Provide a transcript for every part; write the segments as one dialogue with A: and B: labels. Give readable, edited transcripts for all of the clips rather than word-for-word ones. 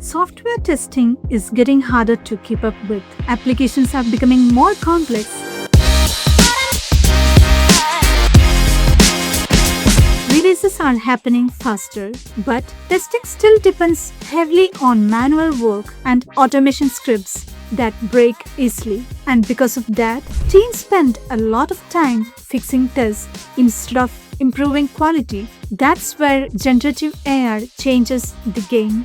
A: Software testing is getting harder to keep up with. Applications are becoming more complex. Releases are happening faster, but testing still depends heavily on manual work and automation scripts that break easily. And because of that, teams spend a lot of time fixing tests instead of improving quality. That's where generative AI changes the game.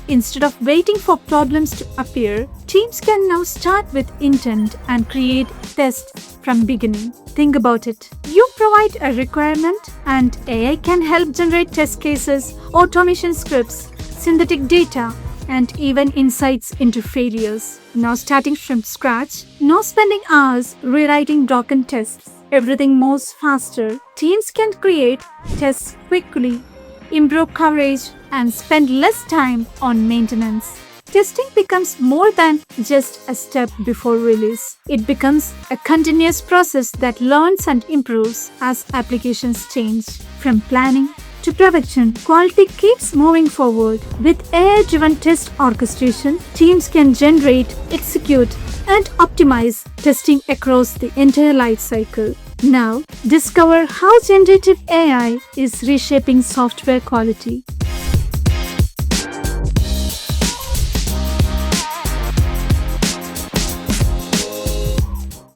A: Instead of waiting for problems to appear, teams can now start with intent and create tests from beginning. Think about it. You provide a requirement and AI can help generate test cases, automation scripts, synthetic data, and even insights into failures. Now starting from scratch, no spending hours rewriting broken tests. Everything moves faster. Teams can create tests quickly, improve coverage, and spend less time on maintenance. Testing becomes more than just a step before release. It becomes a continuous process that learns and improves as applications change. From planning to production, quality keeps moving forward. With AI-driven test orchestration, teams can generate, execute, and optimize testing across the entire life cycle. Now, discover how generative AI is reshaping software quality.